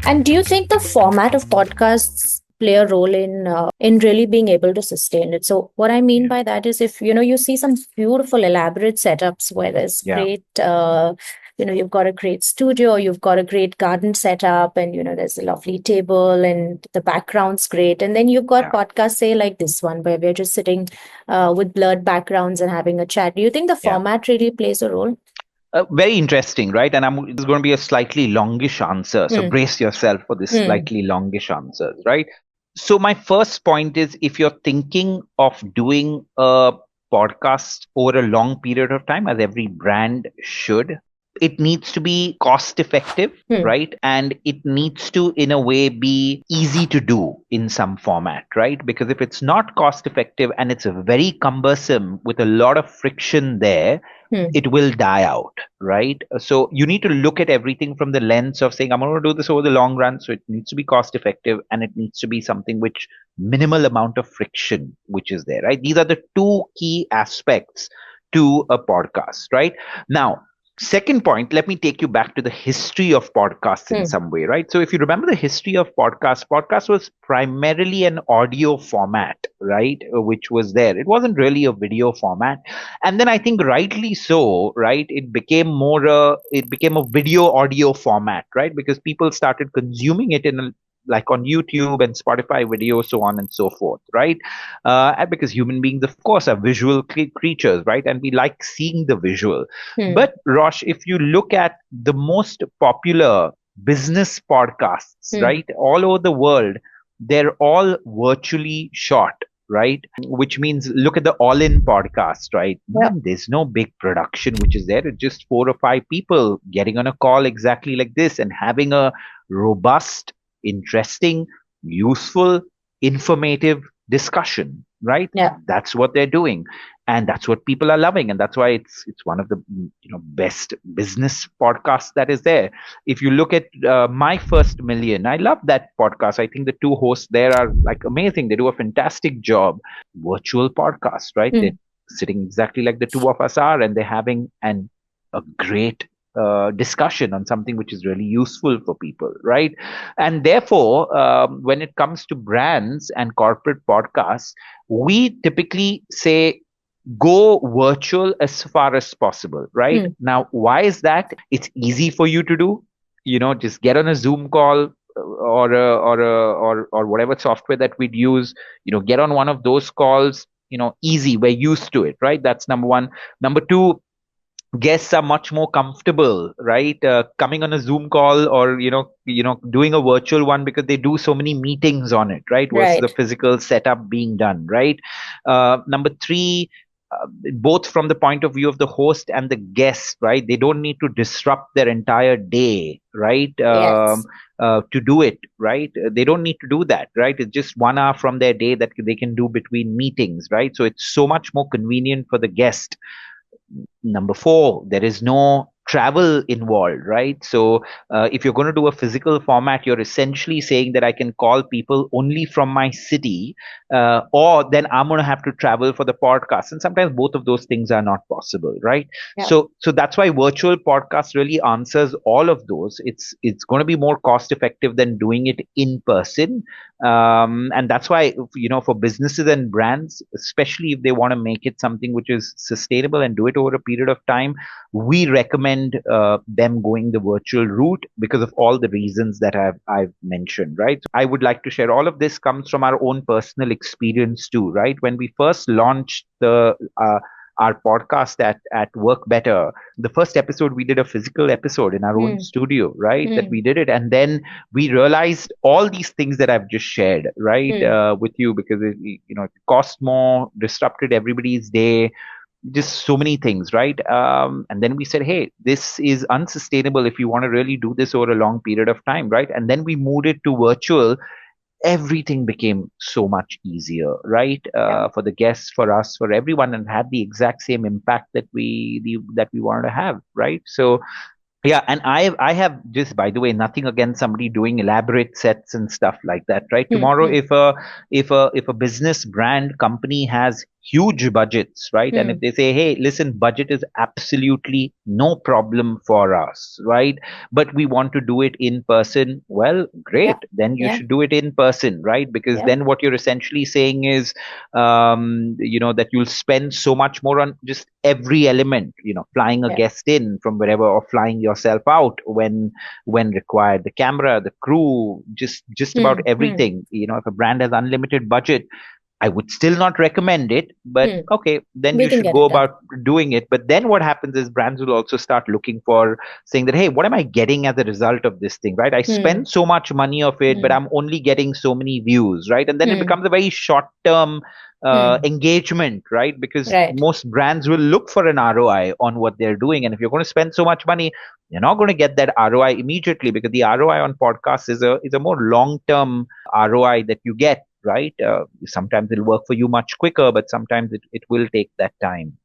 And do you think the format of podcasts play a role in really being able to sustain it? So what I mean Yeah. by that is, if you see some beautiful elaborate setups where there's Yeah. great you've got a great studio, you've got a great garden setup, and there's a lovely table and the background's great, and then you've got Yeah. podcasts, say, like this one, where we're just sitting with blurred backgrounds and having a chat. Do you think the Yeah. format really plays a role? Very interesting, right? And this is going to be a slightly longish answer. So Hmm. brace yourself for this Hmm. slightly longish answers, right? So my first point is, if you're thinking of doing a podcast over a long period of time, as every brand should, it needs to be cost effective, Hmm. right? And it needs to, in a way, be easy to do in some format, right? Because if it's not cost effective and it's very cumbersome with a lot of friction there, Hmm. it will die out, right? So you need to look at everything from the lens of saying, I'm going to do this over the long run. So it needs to be cost effective and it needs to be something which minimal amount of friction, which is there, right? These are the two key aspects to a podcast, right? Now, second point, let me take you back to the history of podcasts in Hmm. some way, right? So if you remember the history of podcasts, podcast was primarily an audio format, right? Which was there. It wasn't really a video format. And then I think rightly so, right? It became a video audio format, right? Because people started consuming it like on YouTube and Spotify videos, so on and so forth, right? And because human beings, of course, are visual creatures, right? And we like seeing the visual. Hmm. But Rosh, if you look at the most popular business podcasts, Hmm. right, all over the world, they're all virtually shot, right? Which means look at the All In podcast, right? Yeah. There's no big production which is there. It's just four or five people getting on a call exactly like this and having a robust, interesting, useful, informative discussion, right? Yeah. That's what they're doing. And that's what people are loving. And that's why it's one of the best business podcasts that is there. If you look at My First Million, I love that podcast. I think the two hosts there are like amazing. They do a fantastic job. Virtual podcast, right? They're Hmm. sitting exactly like the two of us are, and they're having a great discussion on something which is really useful for people, right? And therefore, when it comes to brands and corporate podcasts, we typically say go virtual as far as possible, right? Hmm. Now, why is that? It's easy for you to do. Just get on a Zoom call or whatever software that we'd use. Get on one of those calls. Easy. We're used to it, right? That's number one. Number two, guests are much more comfortable, right? Coming on a Zoom call or doing a virtual one because they do so many meetings on it, right? Versus the Right. physical setup being done, right? Number three, both from the point of view of the host and the guest, right? They don't need to disrupt their entire day, right? Yes. To do it, right? They don't need to do that, right? It's just 1 hour from their day that they can do between meetings, right? So it's so much more convenient for the guest. Number four, there is no travel involved, right? So if you're going to do a physical format, you're essentially saying that I can call people only from my city, or then I'm going to have to travel for the podcast. And sometimes both of those things are not possible, right? Yeah. So that's why virtual podcast really answers all of those. It's going to be more cost effective than doing it in person. And that's why, for businesses and brands, especially if they want to make it something which is sustainable and do it over a period of time, we recommend them going the virtual route because of all the reasons that I've mentioned, right? I would like to share all of this comes from our own personal experience too, right? When we first launched our podcast at Work Better, the first episode we did a physical episode in our own Hmm. studio, right? That Hmm. we did it, and then we realized all these things that I've just shared, right, Hmm. with you, because it cost more, disrupted everybody's day, just so many things, right? And then we said, hey, this is unsustainable if you want to really do this over a long period of time, right? And then we moved it to virtual. Everything became so much easier, right? Yeah. For the guests, for us, for everyone, and had the exact same impact that we wanted to have, right? So yeah, and I have just, by the way, nothing against somebody doing elaborate sets and stuff like that, right? Hmm. Tomorrow, Hmm. if a business brand company has huge budgets, right? And if Hmm. they say, hey, listen, budget is absolutely no problem for us, right? But we want to do it in person, well, Yeah. great. Then you Yeah. should do it in person, right? Because Yeah. then what you're essentially saying is, that you'll spend so much more on just every element, flying a Yeah. guest in from wherever or flying yourself out when required, the camera, the crew, just about Hmm. Hmm. everything. If a brand has unlimited budget, I would still not recommend it, but Hmm. okay, then We you can should get go it done. about doing it. But then what happens is brands will also start looking for saying that, hey, what am I getting as a result of this thing, right? I Hmm. spend so much money of it, but Hmm. I'm only getting so many views, right? And then it Hmm. becomes a very short term Hmm. engagement, right? Because Right. most brands will look for an ROI on what they're doing. And if you're going to spend so much money, you're not going to get that ROI immediately, because the ROI on podcasts is a more long term ROI that you get, right? Sometimes it'll work for you much quicker, but sometimes it will take that time.